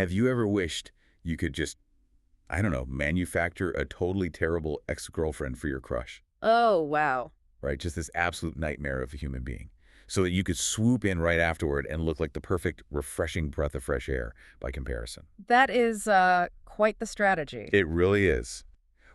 Have you ever wished you could just, I don't know, manufacture a totally terrible ex-girlfriend for your crush? Oh, wow. Right? Just this absolute nightmare of a human being. So that you could swoop in right afterward and look like the perfect, refreshing breath of fresh air by comparison. That is quite the strategy. It really is.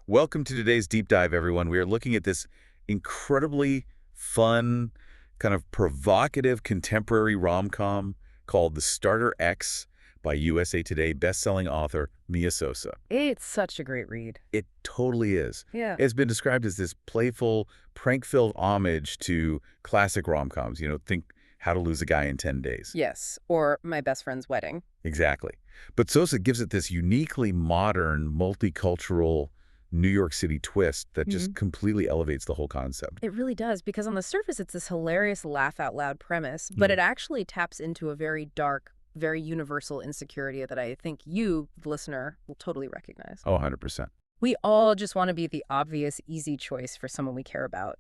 Welcome to today's deep dive, everyone. We are looking at this incredibly fun, kind of provocative contemporary rom-com called The Starter X by USA Today bestselling author Mia Sosa. It's such a great read. It totally is. Yeah. It's been described as this playful, prank-filled homage to classic rom-coms. Think How to Lose a Guy in 10 Days. Yes, or My Best Friend's Wedding. Exactly. But Sosa gives it this uniquely modern, multicultural New York City twist that just completely elevates the whole concept. It really does, because on the surface it's this hilarious laugh-out-loud premise, but it actually taps into a very dark, very universal insecurity that I think you, the listener, will totally recognize. Oh, 100%. We all just want to be the obvious, easy choice for someone we care about.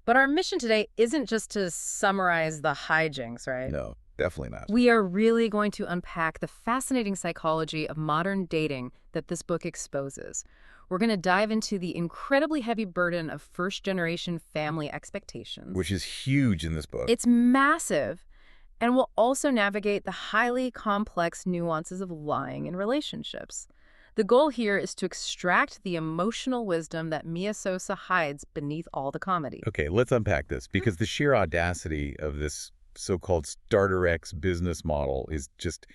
But our mission today isn't just to summarize the hijinks, right? No, definitely not. We are really going to unpack the fascinating psychology of modern dating that this book exposes. We're going to dive into the incredibly heavy burden of first-generation family expectations. Which is huge in this book. It's massive. And we'll also navigate the highly complex nuances of lying in relationships. The goal here is to extract the emotional wisdom that Mia Sosa hides beneath all the comedy. Okay, let's unpack this, because the sheer audacity of this so-called Starter X business model is just,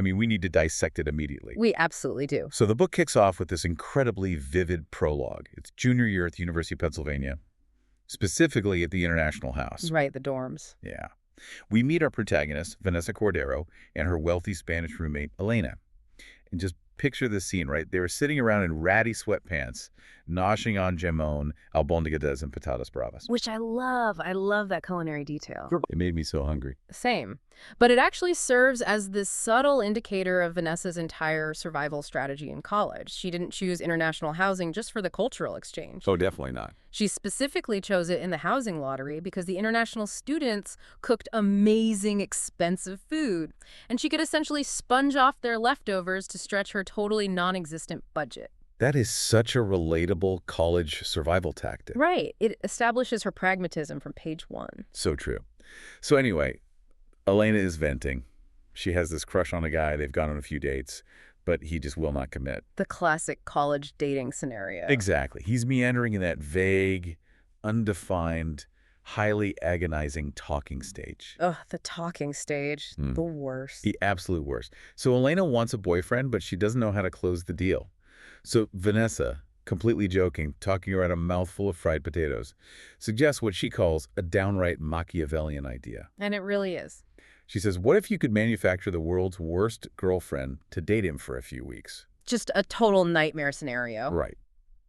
we need to dissect it immediately. We absolutely do. So the book kicks off with this incredibly vivid prologue. It's junior year at the University of Pennsylvania, specifically at the International House. Right, the dorms. Yeah. We meet our protagonist, Vanessa Cordero, and her wealthy Spanish roommate, Elena. And just picture this scene, right? They were sitting around in ratty sweatpants, noshing on jamón, albóndigas, and patatas bravas. Which I love. I love that culinary detail. It made me so hungry. Same. But it actually serves as this subtle indicator of Vanessa's entire survival strategy in college. She didn't choose international housing just for the cultural exchange. Oh, definitely not. She specifically chose it in the housing lottery because the international students cooked amazing, expensive food, and she could essentially sponge off their leftovers to stretch her totally non-existent budget. That is such a relatable college survival tactic. Right. It establishes her pragmatism from page 1. So true. So anyway, Elena is venting. She has this crush on a guy. They've gone on a few dates, but he just will not commit. The classic college dating scenario. Exactly. He's meandering in that vague, undefined, highly agonizing talking stage. Ugh, the talking stage. The worst. The absolute worst. So Elena wants a boyfriend, but she doesn't know how to close the deal. So Vanessa, completely joking, talking around a mouthful of fried potatoes, suggests what she calls a downright Machiavellian idea. And it really is. She says, what if you could manufacture the world's worst girlfriend to date him for a few weeks? Just a total nightmare scenario. Right.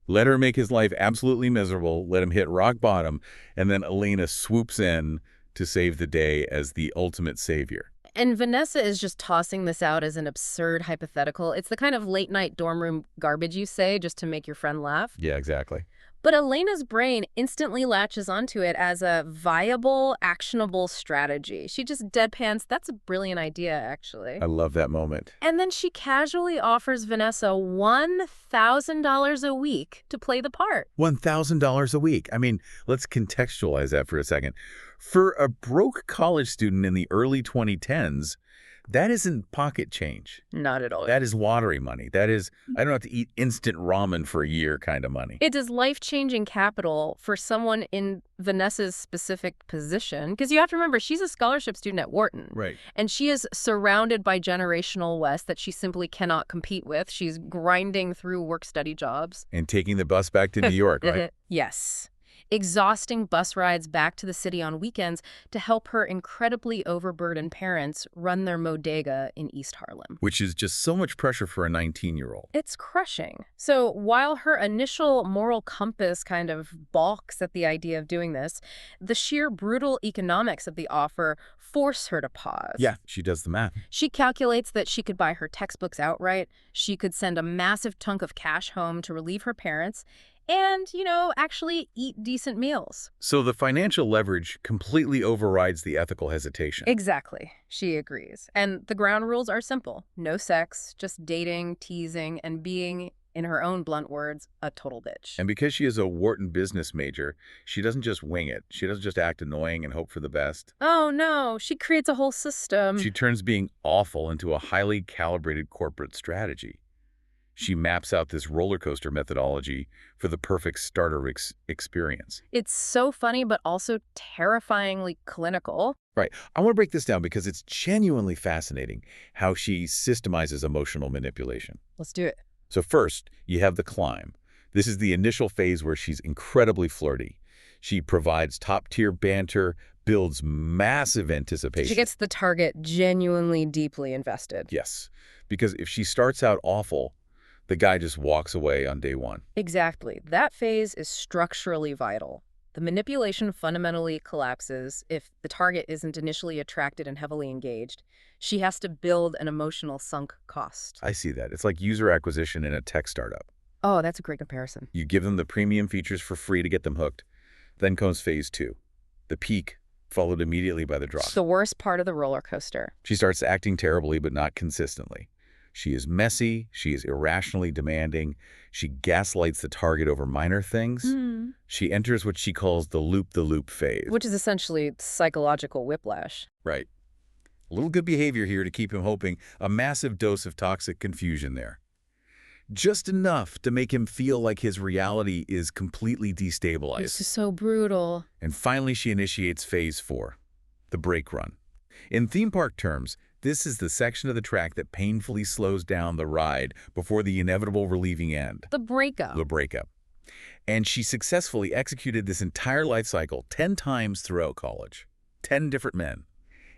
Let her make his life absolutely miserable, let him hit rock bottom, and then Elena swoops in to save the day as the ultimate savior. And Vanessa is just tossing this out as an absurd hypothetical. It's the kind of late-night dorm room garbage you say just to make your friend laugh. Yeah, exactly. But Elena's brain instantly latches onto it as a viable, actionable strategy. She just deadpans, that's a brilliant idea, actually. I love that moment. And then she casually offers Vanessa $1,000 a week to play the part. $1,000 a week. Let's contextualize that for a second. For a broke college student in the early 2010s, that isn't pocket change. Not at all. That is lottery money. That is, I don't have to eat instant ramen for a year kind of money. It is life-changing capital for someone in Vanessa's specific position. Because you have to remember, she's a scholarship student at Wharton. Right. And she is surrounded by generational West that she simply cannot compete with. She's grinding through work-study jobs. And taking the bus back to New York, right? Yes. Exhausting bus rides back to the city on weekends to help her incredibly overburdened parents run their bodega in East Harlem. Which is just so much pressure for a 19-year-old. It's crushing. So while her initial moral compass kind of balks at the idea of doing this, the sheer brutal economics of the offer force her to pause. Yeah, she does the math. She calculates that she could buy her textbooks outright, she could send a massive chunk of cash home to relieve her parents, and, actually eat decent meals. So the financial leverage completely overrides the ethical hesitation. Exactly. She agrees. And the ground rules are simple. No sex, just dating, teasing, and being, in her own blunt words, a total bitch. And because she is a Wharton business major, she doesn't just wing it. She doesn't just act annoying and hope for the best. Oh, no. She creates a whole system. She turns being awful into a highly calibrated corporate strategy. She maps out this roller coaster methodology for the perfect starter experience. It's so funny, but also terrifyingly clinical. Right. I want to break this down because it's genuinely fascinating how she systemizes emotional manipulation. Let's do it. So first, you have the climb. This is the initial phase where she's incredibly flirty. She provides top-tier banter, builds massive anticipation. She gets the target genuinely deeply invested. Yes, because if she starts out awful, the guy just walks away on day one. Exactly. That phase is structurally vital. The manipulation fundamentally collapses if the target isn't initially attracted and heavily engaged. She has to build an emotional sunk cost. I see that. It's like user acquisition in a tech startup. Oh, that's a great comparison. You give them the premium features for free to get them hooked. Then comes phase two, the peak, followed immediately by the drop. It's the worst part of the roller coaster. She starts acting terribly, but not consistently. She is messy, she is irrationally demanding, she gaslights the target over minor things. She enters what she calls the loop phase. Which is essentially psychological whiplash. Right. A little good behavior here to keep him hoping, a massive dose of toxic confusion there. Just enough to make him feel like his reality is completely destabilized. This is so brutal. And finally, she initiates phase 4, the brake run. In theme park terms, this is the section of the track that painfully slows down the ride before the inevitable relieving end. The breakup. The breakup. And she successfully executed this entire life cycle 10 times throughout college. 10 different men.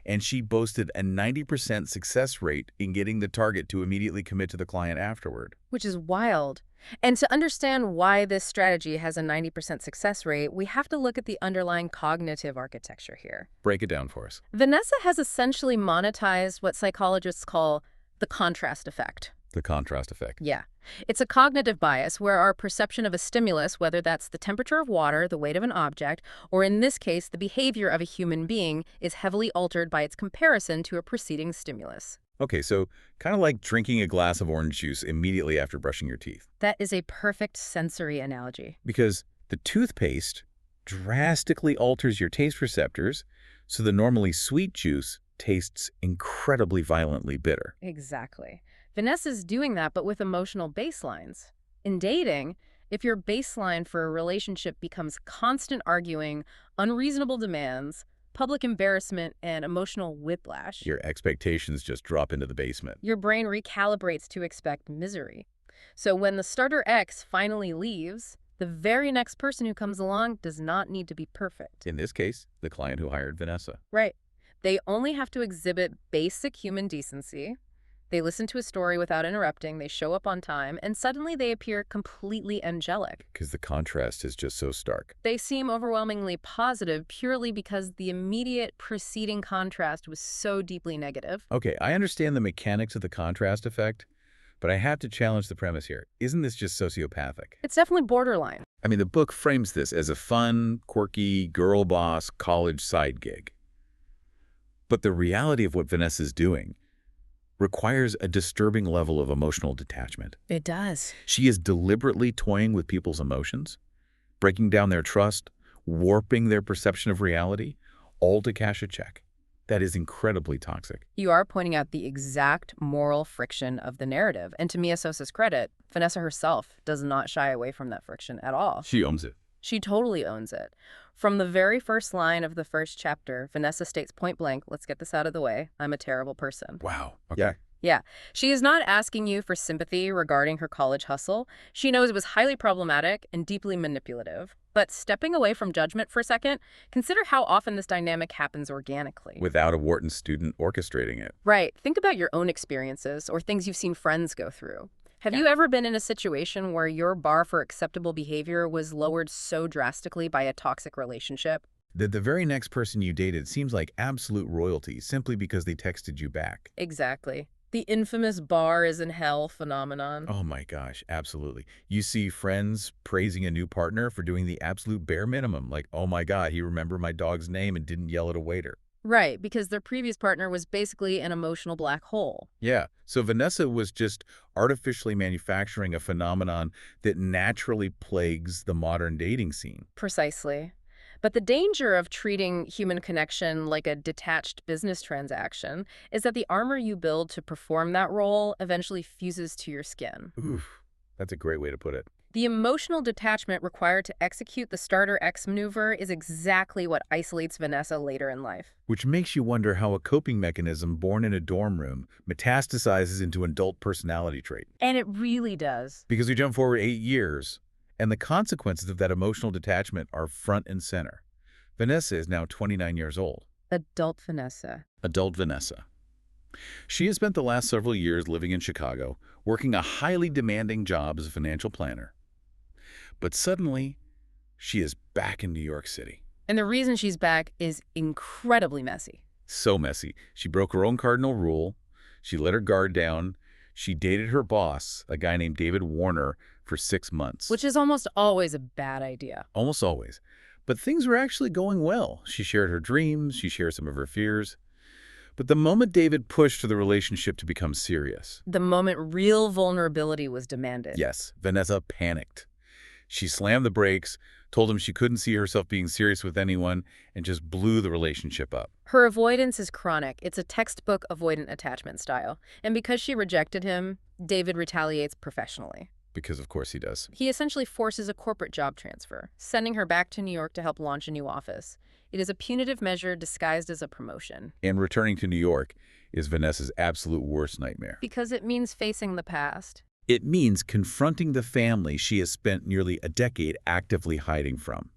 And she boasted a 90% success rate in getting the target to immediately commit to the client afterward. Which is wild. And to understand why this strategy has a 90% success rate, we have to look at the underlying cognitive architecture here. Break it down for us. Vanessa has essentially monetized what psychologists call the contrast effect. The contrast effect. Yeah. It's a cognitive bias where our perception of a stimulus, whether that's the temperature of water, the weight of an object, or in this case, the behavior of a human being, is heavily altered by its comparison to a preceding stimulus. Okay, so kind of like drinking a glass of orange juice immediately after brushing your teeth. That is a perfect sensory analogy. Because the toothpaste drastically alters your taste receptors, so the normally sweet juice tastes incredibly violently bitter. Exactly. Vanessa's doing that, but with emotional baselines. In dating, if your baseline for a relationship becomes constant arguing, unreasonable demands, public embarrassment, and emotional whiplash, Your expectations just drop into the basement. your brain recalibrates to expect misery. So when the starter X finally leaves, the very next person who comes along does not need to be perfect. In this case, the client who hired Vanessa. Right. They only have to exhibit basic human decency. They listen to a story without interrupting, they show up on time, and suddenly they appear completely angelic. Because the contrast is just so stark. They seem overwhelmingly positive purely because the immediate preceding contrast was so deeply negative. Okay, I understand the mechanics of the contrast effect, but I have to challenge the premise here. Isn't this just sociopathic? It's definitely borderline. I mean, the book frames this as a fun, quirky, girl boss college side gig. But the reality of what Vanessa's doing requires a disturbing level of emotional detachment. It does. She is deliberately toying with people's emotions, breaking down their trust, warping their perception of reality, all to cash a check. That is incredibly toxic. You are pointing out the exact moral friction of the narrative. And to Mia Sosa's credit, Vanessa herself does not shy away from that friction at all. She owns it. She totally owns it. From the very first line of the first chapter, Vanessa states point blank, let's get this out of the way, I'm a terrible person. Wow. Okay. Yeah. She is not asking you for sympathy regarding her college hustle. She knows it was highly problematic and deeply manipulative. But stepping away from judgment for a second, consider how often this dynamic happens organically. Without a Wharton student orchestrating it. Right. Think about your own experiences or things you've seen friends go through. Have you ever been in a situation where your bar for acceptable behavior was lowered so drastically by a toxic relationship? That the very next person you dated seems like absolute royalty simply because they texted you back. Exactly. The infamous bar is in hell phenomenon. Oh my gosh, absolutely. You see friends praising a new partner for doing the absolute bare minimum, like, oh my God, he remembered my dog's name and didn't yell at a waiter. Right, because their previous partner was basically an emotional black hole. Yeah, so Vanessa was just artificially manufacturing a phenomenon that naturally plagues the modern dating scene. Precisely. But the danger of treating human connection like a detached business transaction is that the armor you build to perform that role eventually fuses to your skin. Oof, that's a great way to put it. The emotional detachment required to execute the starter X maneuver is exactly what isolates Vanessa later in life. Which makes you wonder how a coping mechanism born in a dorm room metastasizes into an adult personality trait. And it really does. Because we jump forward 8 years, and the consequences of that emotional detachment are front and center. Vanessa is now 29 years old. Adult Vanessa. Adult Vanessa. She has spent the last several years living in Chicago, working a highly demanding job as a financial planner. But suddenly, she is back in New York City. And the reason she's back is incredibly messy. So messy. She broke her own cardinal rule. She let her guard down. She dated her boss, a guy named David Warner, for 6 months. Which is almost always a bad idea. Almost always. But things were actually going well. She shared her dreams. She shared some of her fears. But the moment David pushed for the relationship to become serious, The moment real vulnerability was demanded. yes, Vanessa panicked. She slammed the brakes, told him she couldn't see herself being serious with anyone, and just blew the relationship up. Her avoidance is chronic. It's a textbook avoidant attachment style. And because she rejected him, David retaliates professionally. Because of course he does. He essentially forces a corporate job transfer, sending her back to New York to help launch a new office. It is a punitive measure disguised as a promotion. And returning to New York is Vanessa's absolute worst nightmare. Because it means facing the past. It means confronting the family she has spent nearly a decade actively hiding from.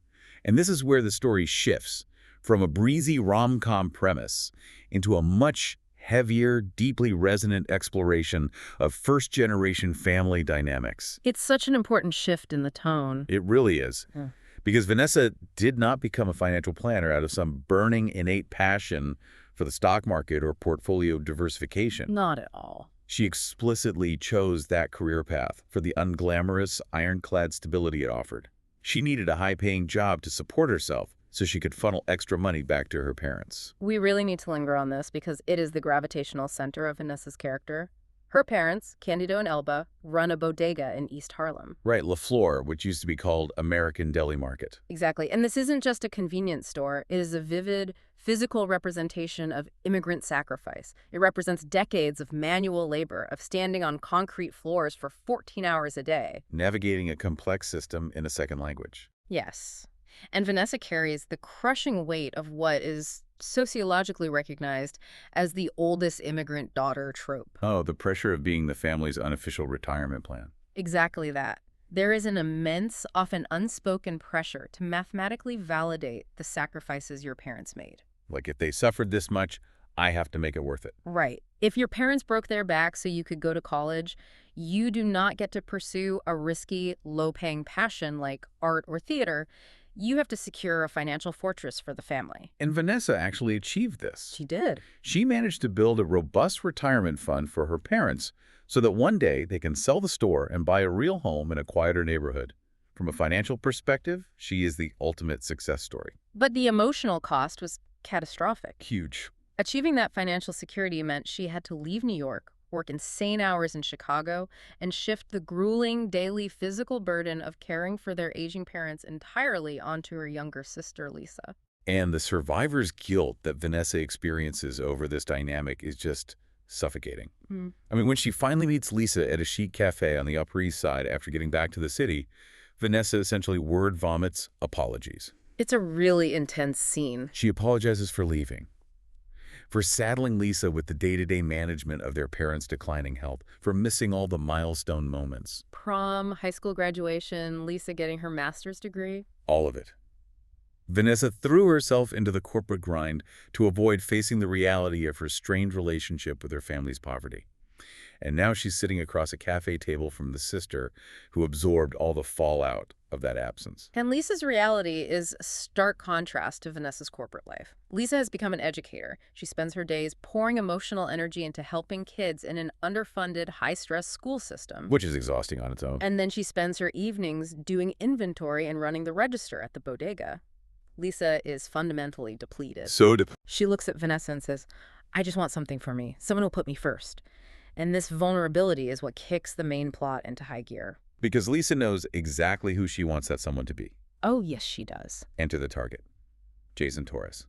And this is where the story shifts from a breezy rom-com premise into a much heavier, deeply resonant exploration of first-generation family dynamics. It's such an important shift in the tone. It really is. Yeah. Because Vanessa did not become a financial planner out of some burning innate passion for the stock market or portfolio diversification. Not at all. She explicitly chose that career path for the unglamorous, ironclad stability it offered. She needed a high-paying job to support herself so she could funnel extra money back to her parents. We really need to linger on this because it is the gravitational center of Vanessa's character. Her parents, Candido and Elba, run a bodega in East Harlem. Right, La Flor, which used to be called American Deli Market. Exactly. And this isn't just a convenience store. It is a vivid, physical representation of immigrant sacrifice. It represents decades of manual labor, of standing on concrete floors for 14 hours a day. Navigating a complex system in a second language. Yes. And Vanessa carries the crushing weight of what is sociologically recognized as the oldest immigrant daughter trope. Oh, the pressure of being the family's unofficial retirement plan. Exactly that. There is an immense, often unspoken pressure to mathematically validate the sacrifices your parents made. Like, if they suffered this much, I have to make it worth it. Right. If your parents broke their back so you could go to college, you do not get to pursue a risky, low-paying passion like art or theater. You have to secure a financial fortress for the family. And Vanessa actually achieved this. She did. She managed to build a robust retirement fund for her parents so that one day they can sell the store and buy a real home in a quieter neighborhood. From a financial perspective, she is the ultimate success story. But the emotional cost was catastrophic. Huge. Achieving that financial security meant she had to leave New York, work insane hours in Chicago, and shift the grueling daily physical burden of caring for their aging parents entirely onto her younger sister, Lisa. And the survivor's guilt that Vanessa experiences over this dynamic is just suffocating. I mean, when she finally meets Lisa at a chic cafe on the Upper East Side after getting back to the city, Vanessa essentially word vomits apologies. It's a really intense scene. She apologizes for leaving, for saddling Lisa with the day-to-day management of their parents' declining health, for missing all the milestone moments. Prom, high school graduation, Lisa getting her master's degree. All of it. Vanessa threw herself into the corporate grind to avoid facing the reality of her strained relationship with her family's poverty. And now she's sitting across a cafe table from the sister who absorbed all the fallout of that absence. And Lisa's reality is a stark contrast to Vanessa's corporate life. Lisa has become an educator. She spends her days pouring emotional energy into helping kids in an underfunded, high-stress school system. Which is exhausting on its own. And then she spends her evenings doing inventory and running the register at the bodega. Lisa is fundamentally depleted. She looks at Vanessa and says, I just want something for me. Someone who'll put me first. And this vulnerability is what kicks the main plot into high gear. Because Lisa knows exactly who she wants that someone to be. Oh, yes, she does. Enter the target. Jason Torres.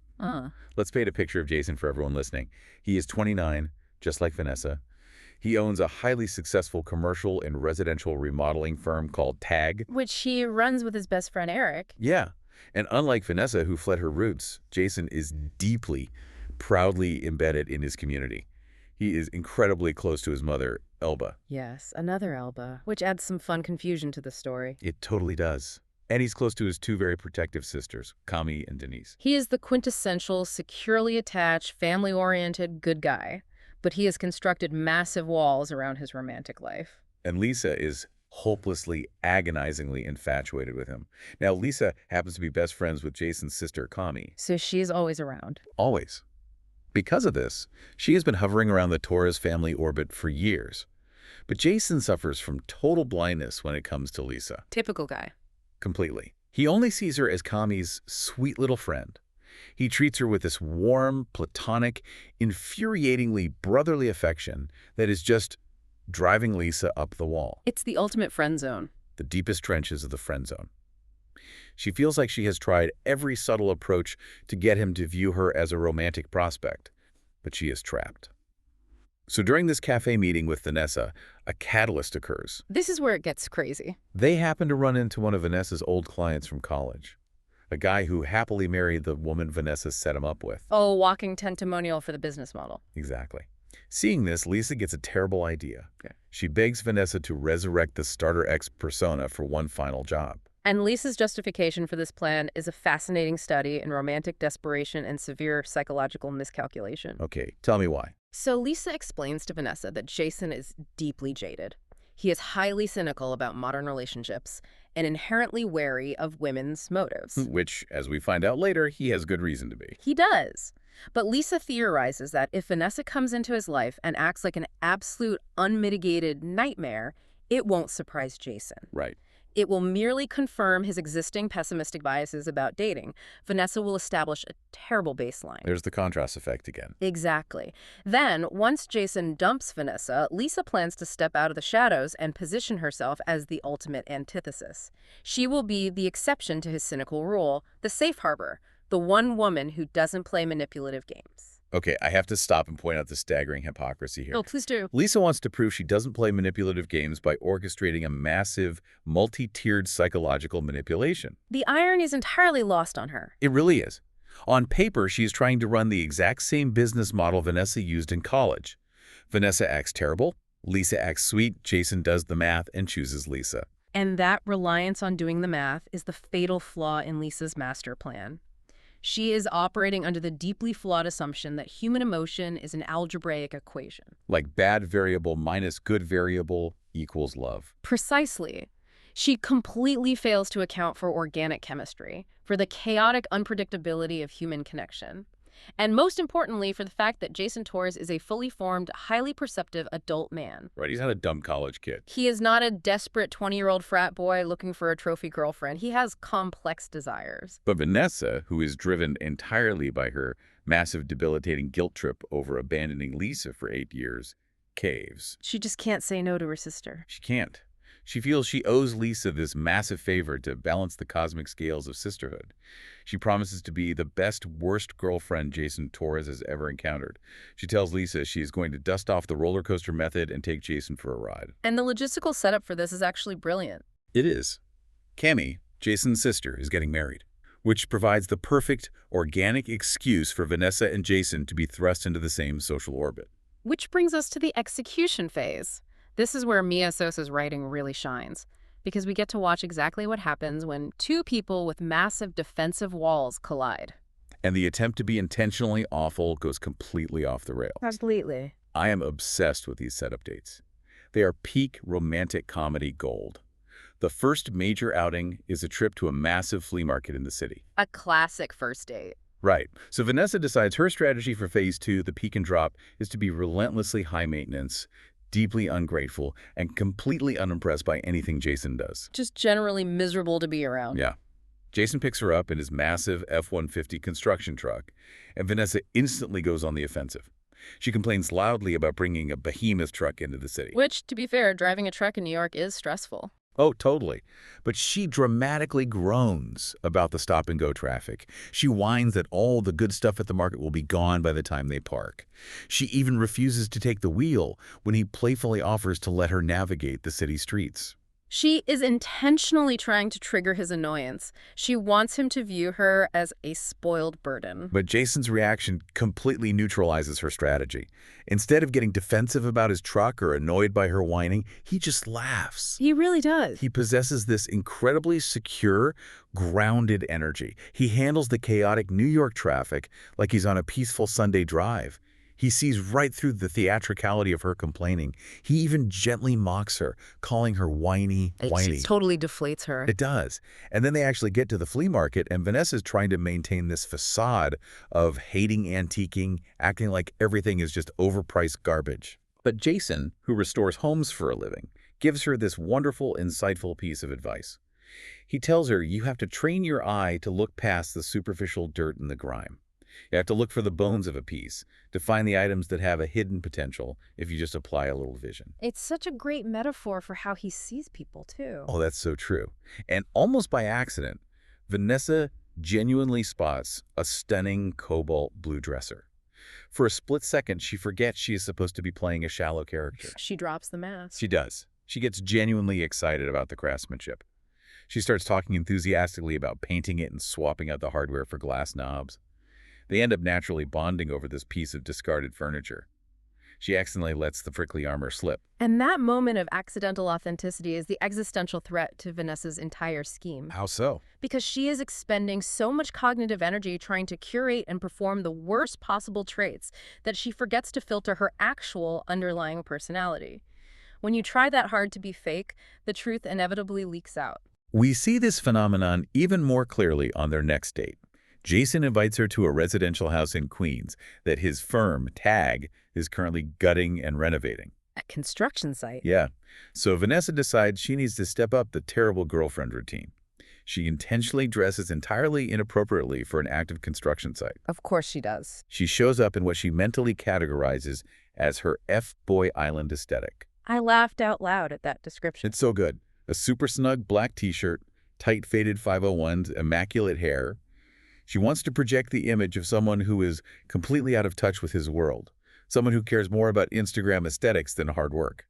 Let's paint a picture of Jason for everyone listening. He is 29, just like Vanessa. He owns a highly successful commercial and residential remodeling firm called TAG. Which he runs with his best friend, Eric. Yeah. And unlike Vanessa, who fled her roots, Jason is deeply, proudly embedded in his community. He is incredibly close to his mother, Elba. Yes, another Elba, which adds some fun confusion to the story. It totally does. And he's close to his two very protective sisters, Kami and Denise. He is the quintessential, securely attached, family-oriented good guy, but he has constructed massive walls around his romantic life. And Lisa is hopelessly, agonizingly infatuated with him. Now, Lisa happens to be best friends with Jason's sister, Kami. So she's always around. Always. Because of this, she has been hovering around the Torres family orbit for years. But Jason suffers from total blindness when it comes to Lisa. Typical guy. Completely. He only sees her as Kami's sweet little friend. He treats her with this warm, platonic, infuriatingly brotherly affection that is just driving Lisa up the wall. It's the ultimate friend zone. The deepest trenches of the friend zone. She feels like she has tried every subtle approach to get him to view her as a romantic prospect, but she is trapped. So during this cafe meeting with Vanessa, a catalyst occurs. This is where it gets crazy. They happen to run into one of Vanessa's old clients from college, a guy who happily married the woman Vanessa set him up with. Oh, walking testimonial for the business model. Exactly. Seeing this, Lisa gets a terrible idea. She begs Vanessa to resurrect the starter X persona for one final job. And Lisa's justification for this plan is a fascinating study in romantic desperation and severe psychological miscalculation. Okay, tell me why. So Lisa explains to Vanessa that Jason is deeply jaded. He is highly cynical about modern relationships and inherently wary of women's motives. Which, as we find out later, he has good reason to be. He does. But Lisa theorizes that if Vanessa comes into his life and acts like an absolute unmitigated nightmare, it won't surprise Jason. Right. It will merely confirm his existing pessimistic biases about dating. Vanessa will establish a terrible baseline. There's the contrast effect again. Exactly. Then, once Jason dumps Vanessa, Lisa plans to step out of the shadows and position herself as the ultimate antithesis. She will be the exception to his cynical rule, the safe harbor, the one woman who doesn't play manipulative games. Okay, I have to stop and point out the staggering hypocrisy here. Oh, please do. Lisa wants to prove she doesn't play manipulative games by orchestrating a massive, multi-tiered psychological manipulation. The irony is entirely lost on her. It really is. On paper, she is trying to run the exact same business model Vanessa used in college. Vanessa acts terrible, Lisa acts sweet, Jason does the math and chooses Lisa. And that reliance on doing the math is the fatal flaw in Lisa's master plan. She is operating under the deeply flawed assumption that human emotion is an algebraic equation. Like bad variable minus good variable equals love. Precisely. She completely fails to account for organic chemistry, for the chaotic unpredictability of human connection, and most importantly, for the fact that Jason Torres is a fully formed, highly perceptive adult man. Right, he's not a dumb college kid. He is not a desperate 20-year-old frat boy looking for a trophy girlfriend. He has complex desires. But Vanessa, who is driven entirely by her massive debilitating guilt trip over abandoning Lisa for 8 years, caves. She just can't say no to her sister. She can't. She feels she owes Lisa this massive favor to balance the cosmic scales of sisterhood. She promises to be the best, worst girlfriend Jason Torres has ever encountered. She tells Lisa she is going to dust off the roller coaster method and take Jason for a ride. And the logistical setup for this is actually brilliant. It is. Kami, Jason's sister, is getting married, which provides the perfect, organic excuse for Vanessa and Jason to be thrust into the same social orbit. Which brings us to the execution phase. This is where Mia Sosa's writing really shines, because we get to watch exactly what happens when two people with massive defensive walls collide. And the attempt to be intentionally awful goes completely off the rails. Completely. I am obsessed with these setup dates. They are peak romantic comedy gold. The first major outing is a trip to a massive flea market in the city. A classic first date. Right. So Vanessa decides her strategy for phase two, the peak and drop, is to be relentlessly high maintenance, deeply ungrateful, and completely unimpressed by anything Jason does. Just generally miserable to be around. Yeah. Jason picks her up in his massive F-150 construction truck, and Vanessa instantly goes on the offensive. She complains loudly about bringing a behemoth truck into the city. Which, to be fair, driving a truck in New York is stressful. Oh, totally. But she dramatically groans about the stop-and-go traffic. She whines that all the good stuff at the market will be gone by the time they park. She even refuses to take the wheel when he playfully offers to let her navigate the city streets. She is intentionally trying to trigger his annoyance. She wants him to view her as a spoiled burden. But Jason's reaction completely neutralizes her strategy. Instead of getting defensive about his truck or annoyed by her whining, he just laughs. He really does. He possesses this incredibly secure, grounded energy. He handles the chaotic New York traffic like he's on a peaceful Sunday drive. He sees right through the theatricality of her complaining. He even gently mocks her, calling her whiny. It totally deflates her. It does. And then they actually get to the flea market, and Vanessa's trying to maintain this facade of hating antiquing, acting like everything is just overpriced garbage. But Jason, who restores homes for a living, gives her this wonderful, insightful piece of advice. He tells her you have to train your eye to look past the superficial dirt and the grime. You have to look for the bones of a piece, to find the items that have a hidden potential if you just apply a little vision. It's such a great metaphor for how he sees people, too. Oh, that's so true. And almost by accident, Vanessa genuinely spots a stunning cobalt blue dresser. For a split second, she forgets she is supposed to be playing a shallow character. She drops the mask. She does. She gets genuinely excited about the craftsmanship. She starts talking enthusiastically about painting it and swapping out the hardware for glass knobs. They end up naturally bonding over this piece of discarded furniture. She accidentally lets the prickly armor slip. And that moment of accidental authenticity is the existential threat to Vanessa's entire scheme. How so? Because she is expending so much cognitive energy trying to curate and perform the worst possible traits that she forgets to filter her actual underlying personality. When you try that hard to be fake, the truth inevitably leaks out. We see this phenomenon even more clearly on their next date. Jason invites her to a residential house in Queens that his firm, TAG, is currently gutting and renovating. A construction site? Yeah. So Vanessa decides she needs to step up the terrible girlfriend routine. She intentionally dresses entirely inappropriately for an active construction site. Of course she does. She shows up in what she mentally categorizes as her F-Boy Island aesthetic. I laughed out loud at that description. It's so good. A super snug black t-shirt, tight faded 501s, immaculate hair. She wants to project the image of someone who is completely out of touch with his world, someone who cares more about Instagram aesthetics than hard work.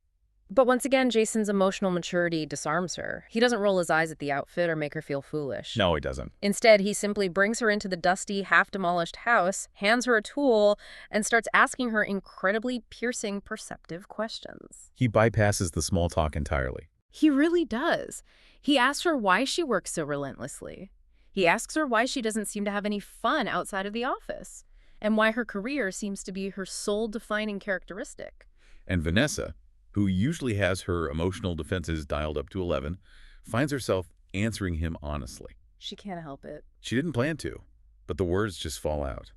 But once again, Jason's emotional maturity disarms her. He doesn't roll his eyes at the outfit or make her feel foolish. No, he doesn't. Instead, he simply brings her into the dusty, half-demolished house, hands her a tool, and starts asking her incredibly piercing, perceptive questions. He bypasses the small talk entirely. He really does. He asks her why she works so relentlessly. He asks her why she doesn't seem to have any fun outside of the office, and why her career seems to be her sole-defining characteristic. And Vanessa, who usually has her emotional defenses dialed up to 11, finds herself answering him honestly. She can't help it. She didn't plan to, but the words just fall out.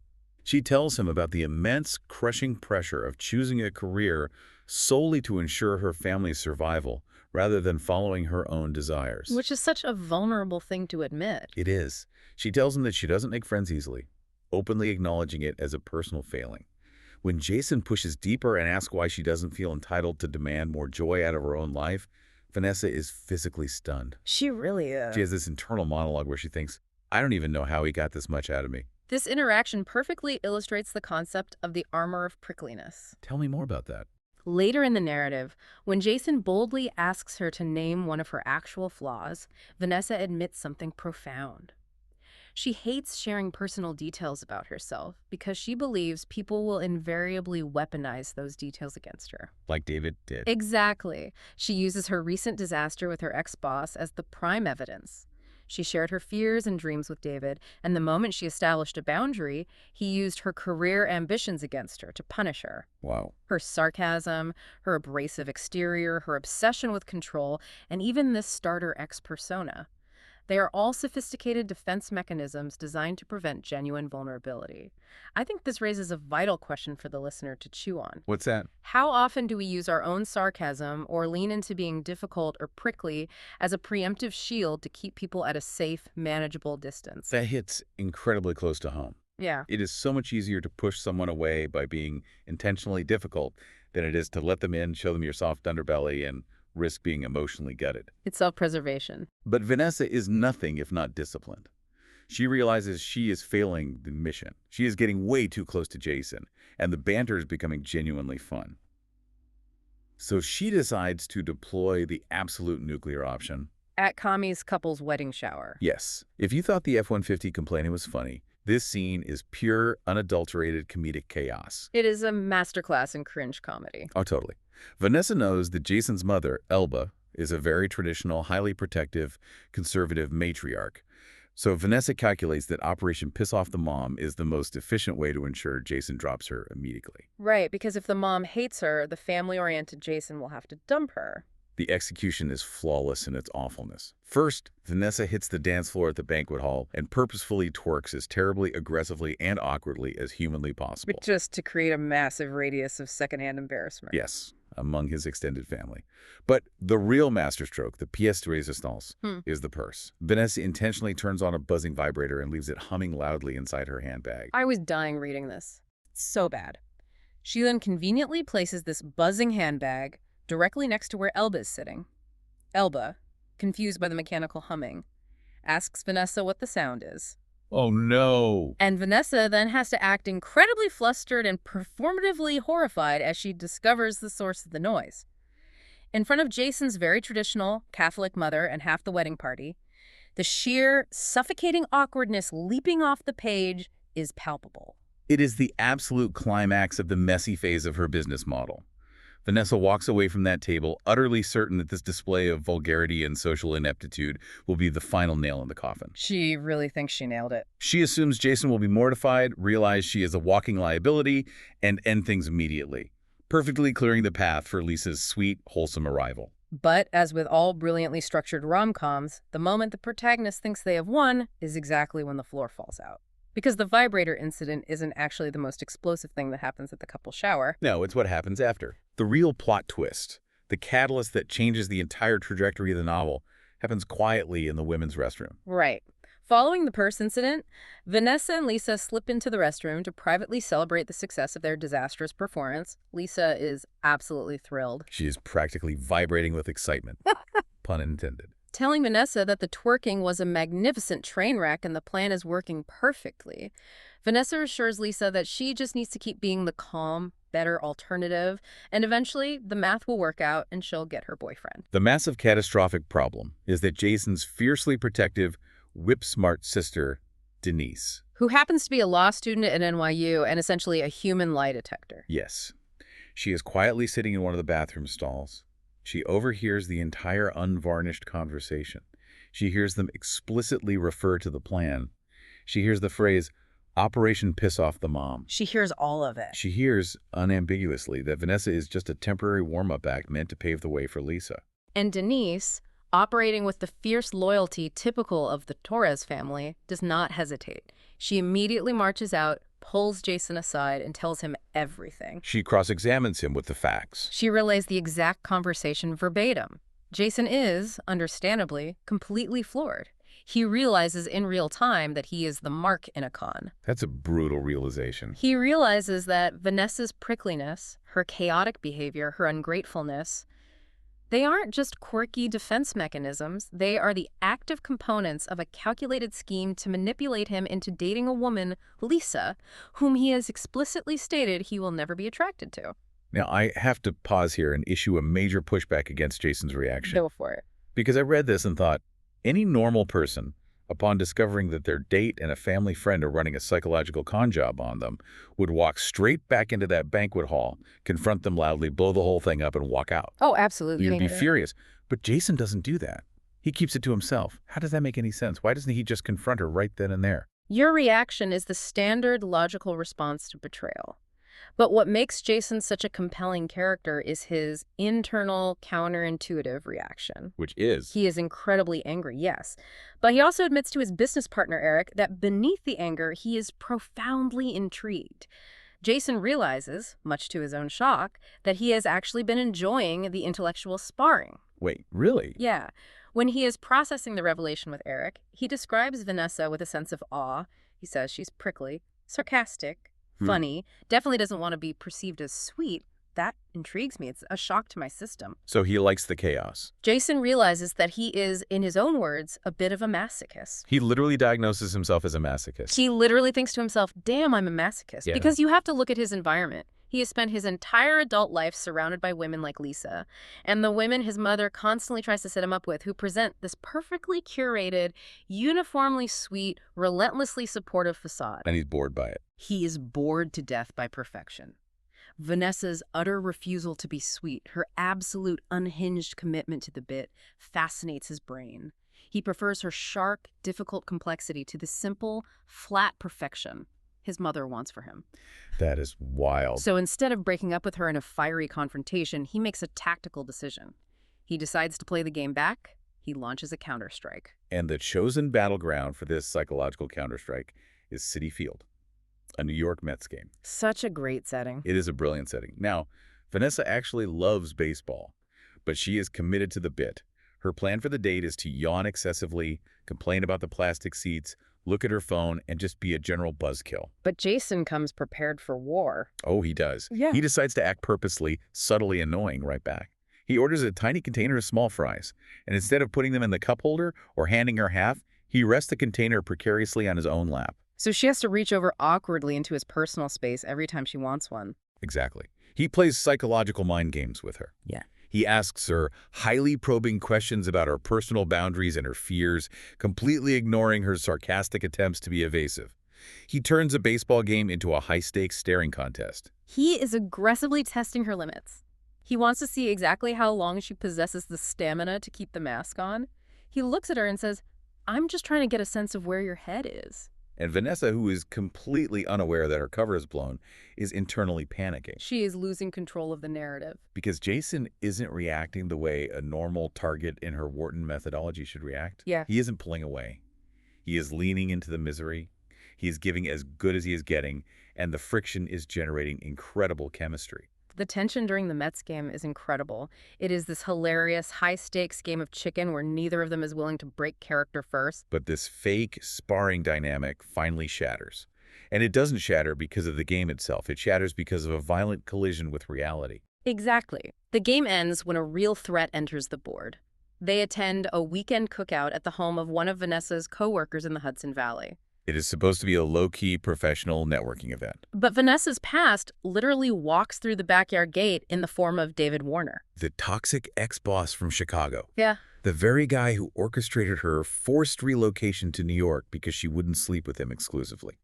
She tells him about the immense, crushing pressure of choosing a career solely to ensure her family's survival, rather than following her own desires. Which is such a vulnerable thing to admit. It is. She tells him that she doesn't make friends easily, openly acknowledging it as a personal failing. When Jason pushes deeper and asks why she doesn't feel entitled to demand more joy out of her own life, Vanessa is physically stunned. She really is. She has this internal monologue where she thinks, I don't even know how he got this much out of me. This interaction perfectly illustrates the concept of the armor of prickliness. Tell me more about that. Later in the narrative, when Jason boldly asks her to name one of her actual flaws, Vanessa admits something profound. She hates sharing personal details about herself because she believes people will invariably weaponize those details against her. Like David did. Exactly. She uses her recent disaster with her ex-boss as the prime evidence. She shared her fears and dreams with David, and the moment she established a boundary, he used her career ambitions against her to punish her. Wow. Her sarcasm, her abrasive exterior, her obsession with control, and even this starter X persona. They are all sophisticated defense mechanisms designed to prevent genuine vulnerability. I think this raises a vital question for the listener to chew on. What's that? How often do we use our own sarcasm or lean into being difficult or prickly as a preemptive shield to keep people at a safe, manageable distance? That hits incredibly close to home. Yeah. It is so much easier to push someone away by being intentionally difficult than it is to let them in, show them your soft underbelly, and risk being emotionally gutted. It's self-preservation. But Vanessa is nothing if not disciplined. She realizes she is failing the mission. She is getting way too close to Jason, and the banter is becoming genuinely fun. So she decides to deploy the absolute nuclear option. At Kami's couple's wedding shower. Yes, if you thought the F-150 complaining was funny, this scene is pure, unadulterated comedic chaos. It is a masterclass in cringe comedy. Oh, totally. Vanessa knows that Jason's mother, Elba, is a very traditional, highly protective, conservative matriarch. So Vanessa calculates that Operation Piss Off the Mom is the most efficient way to ensure Jason drops her immediately. Right, because if the mom hates her, the family-oriented Jason will have to dump her. The execution is flawless in its awfulness. First, Vanessa hits the dance floor at the banquet hall and purposefully twerks as terribly, aggressively, and awkwardly as humanly possible. Just to create a massive radius of secondhand embarrassment. Yes, among his extended family. But the real masterstroke, the pièce de résistance, is the purse. Vanessa intentionally turns on a buzzing vibrator and leaves it humming loudly inside her handbag. I was dying reading this. It's so bad. She then conveniently places this buzzing handbag directly next to where Elba is sitting. Elba, confused by the mechanical humming, asks Vanessa what the sound is. Oh, no. And Vanessa then has to act incredibly flustered and performatively horrified as she discovers the source of the noise. In front of Jason's very traditional Catholic mother and half the wedding party, the sheer, suffocating awkwardness leaping off the page is palpable. It is the absolute climax of the messy phase of her business model. Vanessa walks away from that table, utterly certain that this display of vulgarity and social ineptitude will be the final nail in the coffin. She really thinks she nailed it. She assumes Jason will be mortified, realize she is a walking liability, and end things immediately, perfectly clearing the path for Lisa's sweet, wholesome arrival. But as with all brilliantly structured rom-coms, the moment the protagonist thinks they have won is exactly when the floor falls out. Because the vibrator incident isn't actually the most explosive thing that happens at the couple's shower. No, it's what happens after. The real plot twist, the catalyst that changes the entire trajectory of the novel, happens quietly in the women's restroom. Right. Following the purse incident, Vanessa and Lisa slip into the restroom to privately celebrate the success of their disastrous performance. Lisa is absolutely thrilled. She is practically vibrating with excitement. Pun intended. Telling Vanessa that the twerking was a magnificent train wreck and the plan is working perfectly. Vanessa assures Lisa that she just needs to keep being the calm, better alternative, and eventually the math will work out and she'll get her boyfriend. The massive catastrophic problem is that Jason's fiercely protective, whip-smart sister, Denise, who happens to be a law student at NYU and essentially a human lie detector. Yes. She is quietly sitting in one of the bathroom stalls. She overhears the entire unvarnished conversation. She hears them explicitly refer to the plan. She hears the phrase, Operation Piss Off the Mom. She hears all of it. She hears, unambiguously, that Vanessa is just a temporary warm-up act meant to pave the way for Lisa. And Denise, operating with the fierce loyalty typical of the Torres family, does not hesitate. She immediately marches out, pulls Jason aside, and tells him everything. She cross-examines him with the facts. She relays the exact conversation verbatim. Jason is, understandably, completely floored. He realizes in real time that he is the mark in a con. That's a brutal realization. He realizes that Vanessa's prickliness, her chaotic behavior, her ungratefulness, they aren't just quirky defense mechanisms. They are the active components of a calculated scheme to manipulate him into dating a woman, Lisa, whom he has explicitly stated he will never be attracted to. Now, I have to pause here and issue a major pushback against Jason's reaction. Go for it. Because I read this and thought, any normal person, upon discovering that their date and a family friend are running a psychological con job on them, would walk straight back into that banquet hall, confront them loudly, blow the whole thing up, and walk out. Oh, absolutely. You'd be furious. But Jason doesn't do that. He keeps it to himself. How does that make any sense? Why doesn't he just confront her right then and there? Your reaction is the standard logical response to betrayal. But what makes Jason such a compelling character is his internal, counterintuitive reaction. Which is? He is incredibly angry, yes. But he also admits to his business partner, Eric, that beneath the anger, he is profoundly intrigued. Jason realizes, much to his own shock, that he has actually been enjoying the intellectual sparring. Wait, really? Yeah. When he is processing the revelation with Eric, he describes Vanessa with a sense of awe. He says she's prickly, sarcastic, funny, definitely doesn't want to be perceived as sweet. That intrigues me. It's a shock to my system. So he likes the chaos. Jason realizes that he is, in his own words, a bit of a masochist. He literally diagnoses himself as a masochist. He literally thinks to himself, damn, I'm a masochist. Yeah. Because you have to look at his environment. He has spent his entire adult life surrounded by women like Lisa, and the women his mother constantly tries to set him up with, who present this perfectly curated, uniformly sweet, relentlessly supportive facade. And he's bored by it. He is bored to death by perfection. Vanessa's utter refusal to be sweet, her absolute unhinged commitment to the bit, fascinates his brain. He prefers her sharp, difficult complexity to the simple, flat perfection his mother wants for him. That is wild. So instead of breaking up with her in a fiery confrontation, he makes a tactical decision. He decides to play the game back. He launches a counterstrike. And the chosen battleground for this psychological counterstrike is Citi Field, a New York Mets game. Such a great setting. It is a brilliant setting. Now, Vanessa actually loves baseball, but she is committed to the bit. Her plan for the date is to yawn excessively, complain about the plastic seats, look at her phone, and just be a general buzzkill. But Jason comes prepared for war. Oh, he does. Yeah. He decides to act purposely, subtly annoying right back. He orders a tiny container of small fries, and instead of putting them in the cup holder or handing her half, he rests the container precariously on his own lap. So she has to reach over awkwardly into his personal space every time she wants one. Exactly. He plays psychological mind games with her. Yeah. He asks her highly probing questions about her personal boundaries and her fears, completely ignoring her sarcastic attempts to be evasive. He turns a baseball game into a high-stakes staring contest. He is aggressively testing her limits. He wants to see exactly how long she possesses the stamina to keep the mask on. He looks at her and says, I'm just trying to get a sense of where your head is. And Vanessa, who is completely unaware that her cover is blown, is internally panicking. She is losing control of the narrative. Because Jason isn't reacting the way a normal target in her Wharton methodology should react. Yeah. He isn't pulling away. He is leaning into the misery. He is giving as good as he is getting, and the friction is generating incredible chemistry. The tension during the Mets game is incredible. It is this hilarious, high-stakes game of chicken where neither of them is willing to break character first. But this fake sparring dynamic finally shatters. And it doesn't shatter because of the game itself. It shatters because of a violent collision with reality. Exactly. The game ends when a real threat enters the board. They attend a weekend cookout at the home of one of Vanessa's co-workers in the Hudson Valley. It is supposed to be a low-key professional networking event. But Vanessa's past literally walks through the backyard gate in the form of David Warner. The toxic ex-boss from Chicago. Yeah. The very guy who orchestrated her forced relocation to New York because she wouldn't sleep with him exclusively.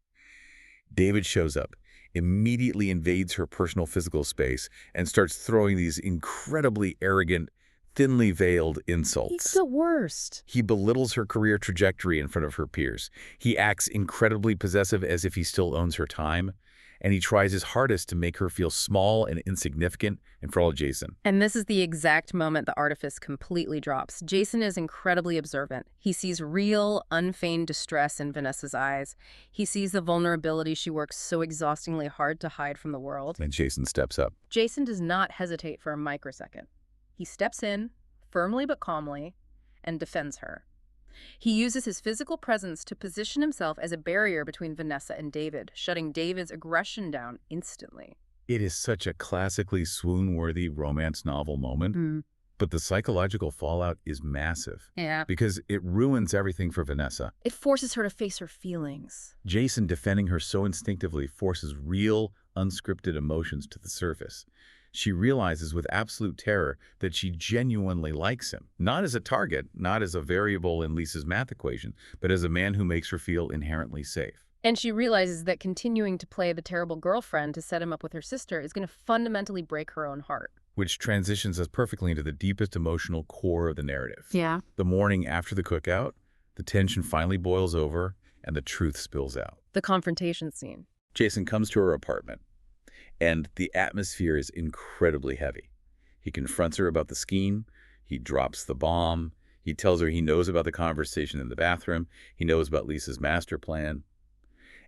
David shows up, immediately invades her personal physical space, and starts throwing these incredibly arrogant, thinly veiled insults. He's the worst. He belittles her career trajectory in front of her peers. He acts incredibly possessive as if he still owns her time. And he tries his hardest to make her feel small and insignificant in front of Jason. And this is the exact moment the artifice completely drops. Jason is incredibly observant. He sees real, unfeigned distress in Vanessa's eyes. He sees the vulnerability she works so exhaustingly hard to hide from the world. And Jason steps up. Jason does not hesitate for a microsecond. He steps in, firmly but calmly, and defends her. He uses his physical presence to position himself as a barrier between Vanessa and David, shutting David's aggression down instantly. It is such a classically swoon-worthy romance novel moment, but the psychological fallout is massive. Yeah. Because it ruins everything for Vanessa. It forces her to face her feelings. Jason defending her so instinctively forces real, unscripted emotions to the surface. She realizes with absolute terror that she genuinely likes him. Not as a target, not as a variable in Lisa's math equation, but as a man who makes her feel inherently safe. And she realizes that continuing to play the terrible girlfriend to set him up with her sister is going to fundamentally break her own heart. which transitions us perfectly into the deepest emotional core of the narrative. Yeah. The morning after the cookout, the tension finally boils over and the truth spills out. The confrontation scene. Jason comes to her apartment, and the atmosphere is incredibly heavy. He confronts her about the scheme. He drops the bomb. He tells her he knows about the conversation in the bathroom. He knows about Lisa's master plan.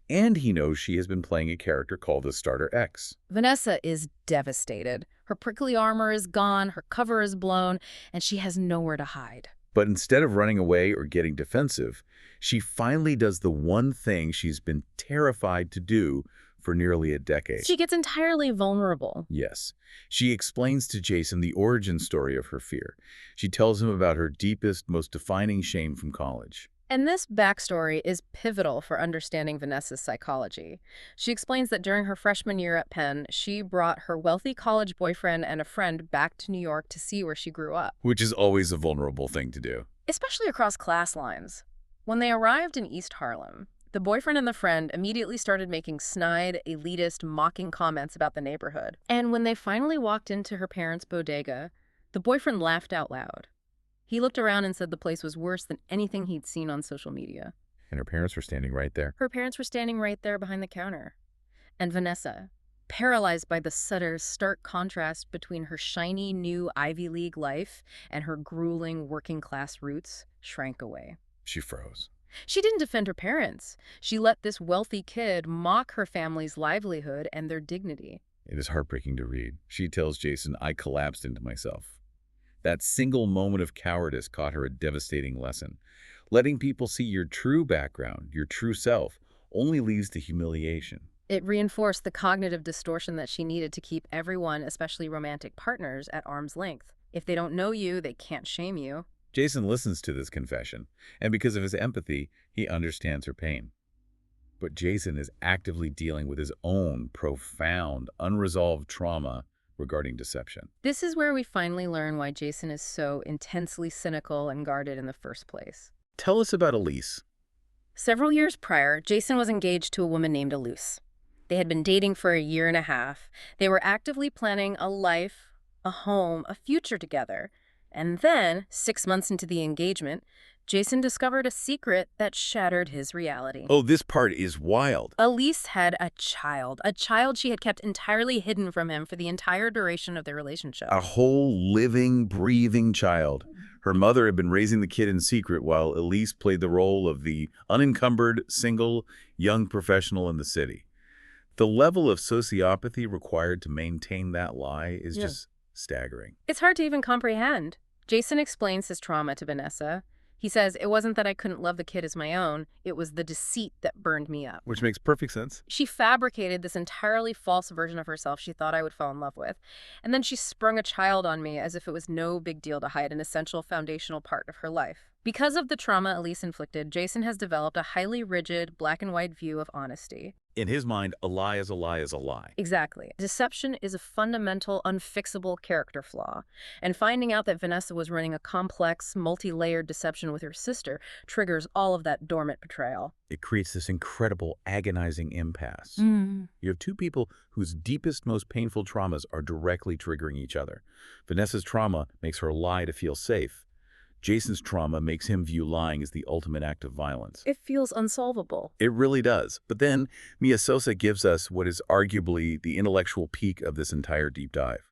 And he knows she has been playing a character called the Starter X. Vanessa is devastated. Her prickly armor is gone, her cover is blown, and she has nowhere to hide. But instead of running away or getting defensive, she finally does the one thing she's been terrified to do for nearly a decade. She gets entirely vulnerable. Yes. She explains to Jason the origin story of her fear. She tells him about her deepest, most defining shame from college. And this backstory is pivotal for understanding Vanessa's psychology. She explains that during her freshman year at Penn, she brought her wealthy college boyfriend and a friend back to New York to see where she grew up. Which is always a vulnerable thing to do. Especially across class lines. When they arrived in East Harlem, the boyfriend and the friend immediately started making snide, elitist, mocking comments about the neighborhood. And when they finally walked into her parents' bodega, the boyfriend laughed out loud. He looked around and said the place was worse than anything he'd seen on social media. And her parents were standing right there. Her parents were standing right there behind the counter. And Vanessa, paralyzed by the stark contrast between her shiny new Ivy League life and her grueling working-class roots, shrank away. She froze. She didn't defend her parents. She let this wealthy kid mock her family's livelihood and their dignity. It is heartbreaking to read. She tells Jason, "I collapsed into myself." That single moment of cowardice taught her a devastating lesson. Letting people see your true background, your true self, only leads to humiliation. It reinforced the cognitive distortion that she needed to keep everyone, especially romantic partners, at arm's length. If they don't know you, they can't shame you. Jason listens to this confession, and because of his empathy, he understands her pain. But Jason is actively dealing with his own profound, unresolved trauma regarding deception. This is where we finally learn why Jason is so intensely cynical and guarded in the first place. Tell us about Elise. Several years prior, Jason was engaged to a woman named Elise. They had been dating for a year and a half. They were actively planning a life, a home, a future together. And then, 6 months into the engagement, Jason discovered a secret that shattered his reality. Oh, this part is wild. Elise had a child she had kept entirely hidden from him for the entire duration of their relationship. A whole living, breathing child. Her mother had been raising the kid in secret while Elise played the role of the unencumbered, single, young professional in the city. The level of sociopathy required to maintain that lie is just staggering. It's hard to even comprehend. Jason explains his trauma to Vanessa. He says, "It wasn't that I couldn't love the kid as my own, it was the deceit that burned me up." Which makes perfect sense. She fabricated this entirely false version of herself she thought I would fall in love with. And then she sprung a child on me as if it was no big deal to hide an essential foundational part of her life. Because of the trauma Elise inflicted, Jason has developed a highly rigid, black and white view of honesty. In his mind, a lie is a lie is a lie. Exactly. Deception is a fundamental, unfixable character flaw. And finding out that Vanessa was running a complex, multi-layered deception with her sister triggers all of that dormant betrayal. It creates this incredible, agonizing impasse. You have two people whose deepest, most painful traumas are directly triggering each other. Vanessa's trauma makes her lie to feel safe. Jason's trauma makes him view lying as the ultimate act of violence. It feels unsolvable. It really does. But then, Mia Sosa gives us what is arguably the intellectual peak of this entire deep dive.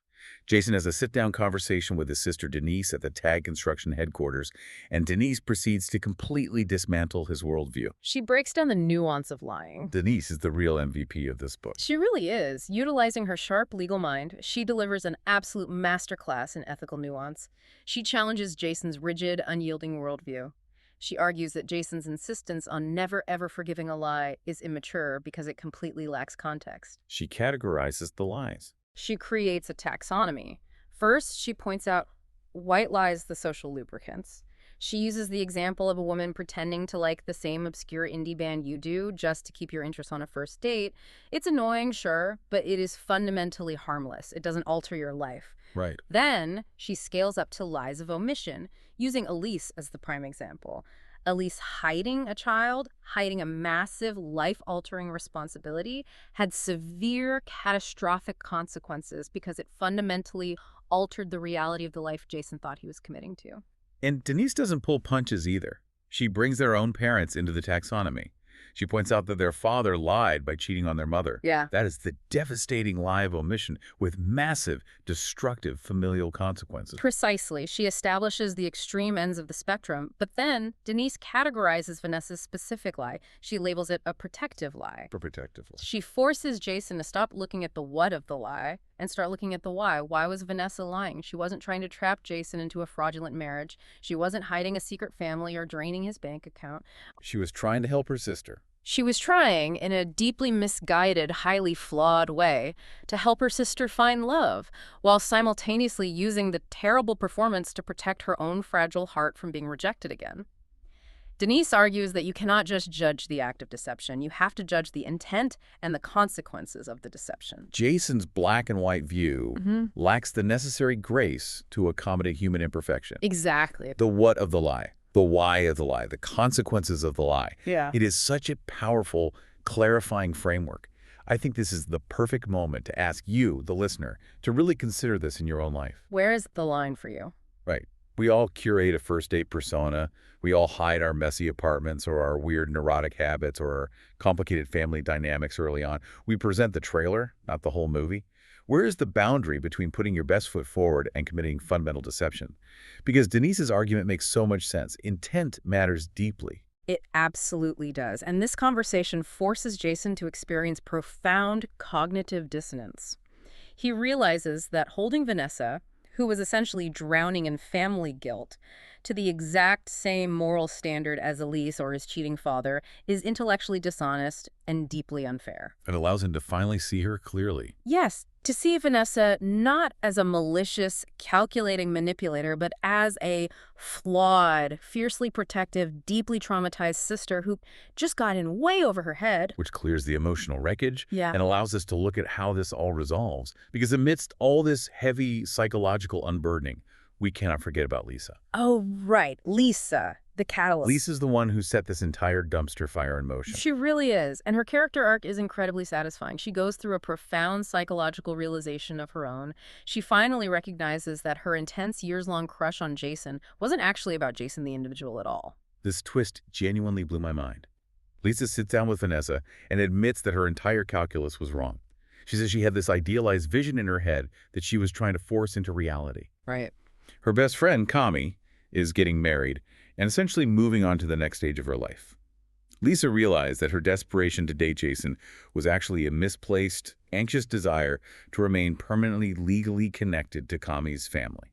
Jason has a sit-down conversation with his sister Denise at the TAG construction headquarters, and Denise proceeds to completely dismantle his worldview. She breaks down the nuance of lying. Denise is the real MVP of this book. She really is. Utilizing her sharp legal mind, she delivers an absolute masterclass in ethical nuance. She challenges Jason's rigid, unyielding worldview. She argues that Jason's insistence on never ever forgiving a lie is immature because it completely lacks context. She categorizes the lies. She creates a taxonomy. First, she points out white lies, the social lubricants. She uses the example of a woman pretending to like the same obscure indie band you do just to keep your interest on a first date. It's annoying, sure, but it is fundamentally harmless. It doesn't alter your life. Right. Then she scales up to lies of omission, using Elise as the prime example. Elise hiding a child, hiding a massive life-altering responsibility, had severe catastrophic consequences because it fundamentally altered the reality of the life Jason thought he was committing to. And Denise doesn't pull punches either. She brings their own parents into the taxonomy. She points out that their father lied by cheating on their mother. Yeah. That is the devastating lie of omission with massive, destructive familial consequences. Precisely. She establishes the extreme ends of the spectrum, but then Denise categorizes Vanessa's specific lie. She labels it a protective lie. Protectively. She forces Jason to stop looking at the what of the lie and start looking at the why. Why was Vanessa lying? She wasn't trying to trap Jason into a fraudulent marriage. She wasn't hiding a secret family or draining his bank account. She was trying to help her sister. She was trying, in a deeply misguided, highly flawed way, to help her sister find love, while simultaneously using the terrible performance to protect her own fragile heart from being rejected again. Denise argues that you cannot just judge the act of deception. You have to judge the intent and the consequences of the deception. Jason's black and white view lacks the necessary grace to accommodate human imperfection. Exactly. The what of the lie, the why of the lie, the consequences of the lie. Yeah. It is such a powerful, clarifying framework. I think this is the perfect moment to ask you, the listener, to really consider this in your own life. Where is the line for you? Right. We all curate a first date persona. We all hide our messy apartments or our weird neurotic habits or our complicated family dynamics early on. We present the trailer, not the whole movie. Where is the boundary between putting your best foot forward and committing fundamental deception? Because Denise's argument makes so much sense. Intent matters deeply. It absolutely does. And this conversation forces Jason to experience profound cognitive dissonance. He realizes that holding Vanessa, who was essentially drowning in family guilt, to the exact same moral standard as Elise or his cheating father is intellectually dishonest and deeply unfair. It allows him to finally see her clearly. Yes, to see Vanessa not as a malicious, calculating manipulator, but as a flawed, fiercely protective, deeply traumatized sister who just got in way over her head. Which clears the emotional wreckage Yeah. and allows us to look at how this all resolves. Because amidst all this heavy psychological unburdening, we cannot forget about Lisa. Oh, right. Lisa, the catalyst. Lisa's the one who set this entire dumpster fire in motion. She really is. And her character arc is incredibly satisfying. She goes through a profound psychological realization of her own. She finally recognizes that her intense years-long crush on Jason wasn't actually about Jason the individual at all. This twist genuinely blew my mind. Lisa sits down with Vanessa and admits that her entire calculus was wrong. She says she had this idealized vision in her head that she was trying to force into reality. Right. Her best friend, Kami, is getting married and essentially moving on to the next stage of her life. Lisa realized that her desperation to date Jason was actually a misplaced, anxious desire to remain permanently legally connected to Kami's family.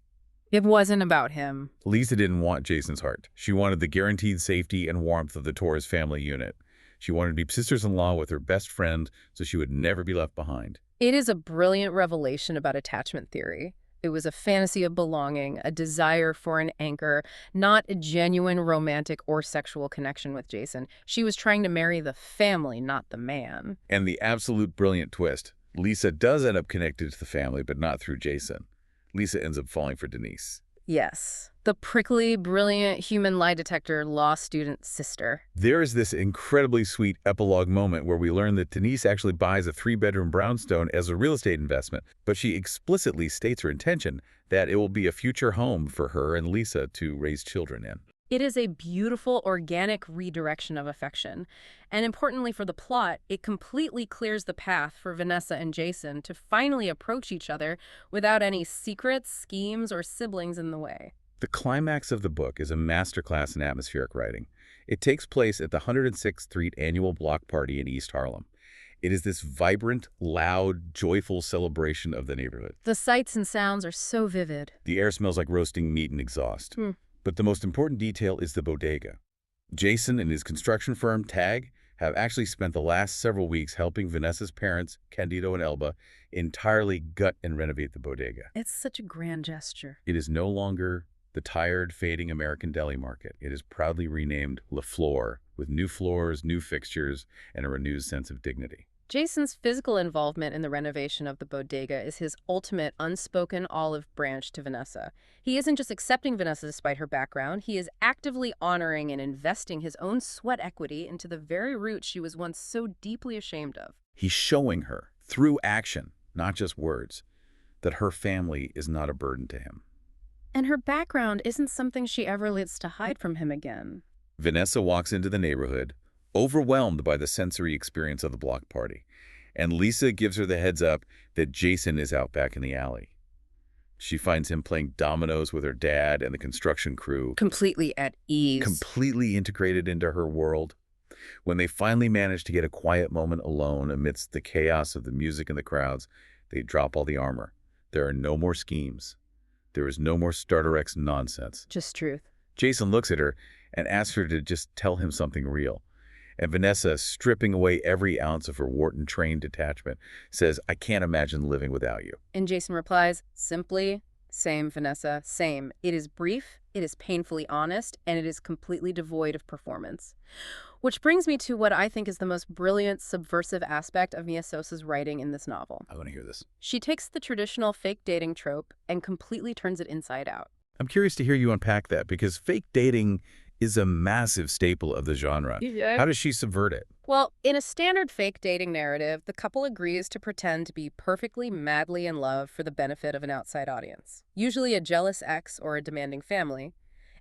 It wasn't about him. Lisa didn't want Jason's heart. She wanted the guaranteed safety and warmth of the Torres family unit. She wanted to be sisters-in-law with her best friend so she would never be left behind. It is a brilliant revelation about attachment theory. It was a fantasy of belonging, a desire for an anchor, not a genuine romantic or sexual connection with Jason. She was trying to marry the family, not the man. And the absolute brilliant twist, Lisa does end up connected to the family, but not through Jason. Lisa ends up falling for Denise. Yes. The prickly, brilliant human lie detector law student sister. There is this incredibly sweet epilogue moment where we learn that Denise actually buys a 3-bedroom brownstone as a real estate investment, but she explicitly states her intention that it will be a future home for her and Lisa to raise children in. It is a beautiful, organic redirection of affection. And importantly for the plot, it completely clears the path for Vanessa and Jason to finally approach each other without any secrets, schemes, or siblings in the way. The climax of the book is a masterclass in atmospheric writing. It takes place at the 106th Street annual block party in East Harlem. It is this vibrant, loud, joyful celebration of the neighborhood. The sights and sounds are so vivid. The air smells like roasting meat and exhaust. But the most important detail is the bodega. Jason and his construction firm, TAG, have actually spent the last several weeks helping Vanessa's parents, Candido and Elba, entirely gut and renovate the bodega. It's such a grand gesture. It is no longer the tired, fading American deli market. It is proudly renamed Le Flore, with new floors, new fixtures, and a renewed sense of dignity. Jason's physical involvement in the renovation of the bodega is his ultimate unspoken olive branch to Vanessa. He isn't just accepting Vanessa despite her background, he is actively honoring and investing his own sweat equity into the very roots she was once so deeply ashamed of. He's showing her, through action, not just words, that her family is not a burden to him. And her background isn't something she ever lets to hide from him again. Vanessa walks into the neighborhood, overwhelmed by the sensory experience of the block party, and Lisa gives her the heads up that Jason is out back in the alley. She finds him playing dominoes with her dad and the construction crew, Completely at ease. completely integrated into her world. When they finally manage to get a quiet moment alone amidst the chaos of the music and the crowds, they drop all the armor. There are no more schemes. There is no more Starter X nonsense. Just truth. Jason looks at her and asks her to just tell him something real. And Vanessa, stripping away every ounce of her Wharton-trained detachment, says, "I can't imagine living without you." And Jason replies, simply, same, Vanessa, same. It is brief, it is painfully honest, and it is completely devoid of performance. Which brings me to what I think is the most brilliant, subversive aspect of Mia Sosa's writing in this novel. I want to hear this. She takes the traditional fake dating trope and completely turns it inside out. I'm curious to hear you unpack that, because fake dating is a massive staple of the genre. How does she subvert it? Well, in a standard fake dating narrative, the couple agrees to pretend to be perfectly madly in love for the benefit of an outside audience, usually a jealous ex or a demanding family.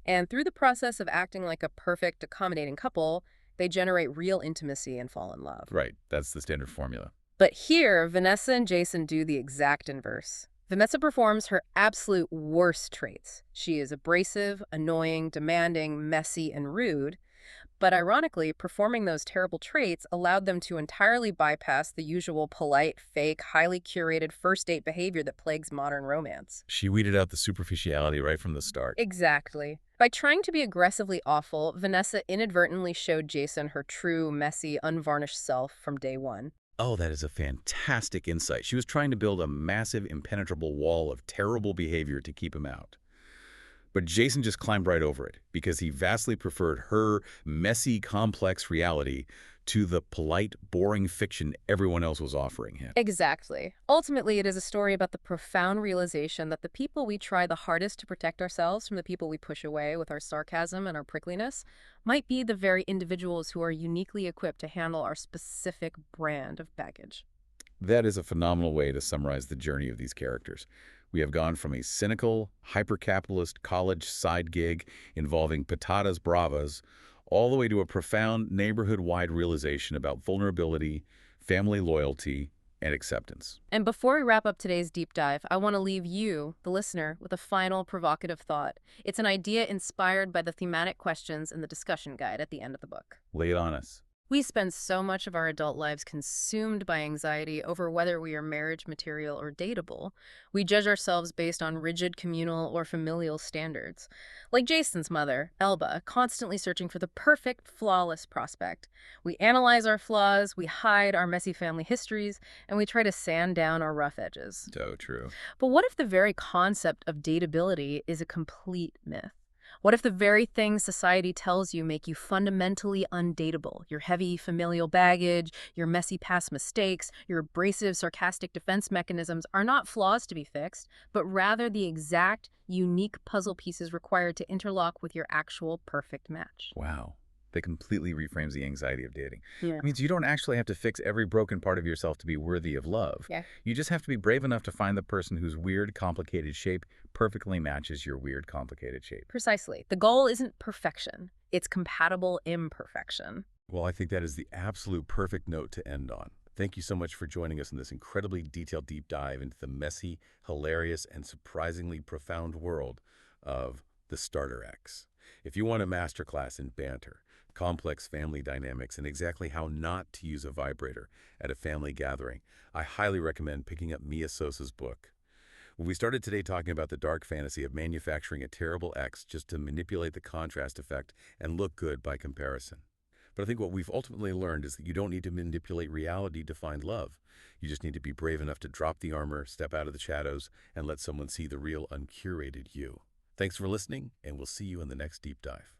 And through the process of acting like a perfect, accommodating couple, they generate real intimacy and fall in love. Right, that's the standard formula. But here, Vanessa and Jason do the exact inverse. Vanessa performs her absolute worst traits. She is abrasive, annoying, demanding, messy, and rude. But ironically, performing those terrible traits allowed them to entirely bypass the usual polite, fake, highly curated first date behavior that plagues modern romance. She weeded out the superficiality right from the start. Exactly. By trying to be aggressively awful, Vanessa inadvertently showed Jason her true, messy, unvarnished self from day one. Oh, that is a fantastic insight. She was trying to build a massive, impenetrable wall of terrible behavior to keep him out. But Jason just climbed right over it, because he vastly preferred her messy, complex reality to the polite, boring fiction everyone else was offering him. Exactly. Ultimately, it is a story about the profound realization that the people we try the hardest to protect ourselves from the people we push away with our sarcasm and our prickliness might be the very individuals who are uniquely equipped to handle our specific brand of baggage. That is a phenomenal way to summarize the journey of these characters. We have gone from a cynical, hyper-capitalist college side gig involving patatas bravas all the way to a profound neighborhood-wide realization about vulnerability, family loyalty, and acceptance. And before we wrap up today's deep dive, I want to leave you, the listener, with a final provocative thought. It's an idea inspired by the thematic questions in the discussion guide at the end of the book. Lay it on us. We spend so much of our adult lives consumed by anxiety over whether we are marriage material or dateable. We judge ourselves based on rigid communal or familial standards. Like Jason's mother, Elba, constantly searching for the perfect, flawless prospect. We analyze our flaws, we hide our messy family histories, and we try to sand down our rough edges. So true. But what if the very concept of dateability is a complete myth? What if the very things society tells you make you fundamentally undateable? Your heavy familial baggage, your messy past mistakes, your abrasive, sarcastic defense mechanisms are not flaws to be fixed, but rather the exact, unique puzzle pieces required to interlock with your actual perfect match. Wow. That completely reframes the anxiety of dating. Yeah. It means you don't actually have to fix every broken part of yourself to be worthy of love. Yeah. You just have to be brave enough to find the person whose weird, complicated shape perfectly matches your weird, complicated shape. Precisely. The goal isn't perfection. It's compatible imperfection. Well, I think that is the absolute perfect note to end on. Thank you so much for joining us in this incredibly detailed deep dive into the messy, hilarious, and surprisingly profound world of the Starter X. If you want a masterclass in banter, complex family dynamics, and exactly how not to use a vibrator at a family gathering, I highly recommend picking up Mia Sosa's book. We started today talking about the dark fantasy of manufacturing a terrible ex just to manipulate the contrast effect and look good by comparison. But I think what we've ultimately learned is that you don't need to manipulate reality to find love. You just need to be brave enough to drop the armor, step out of the shadows, and let someone see the real, uncurated you. Thanks for listening, and we'll see you in the next deep dive.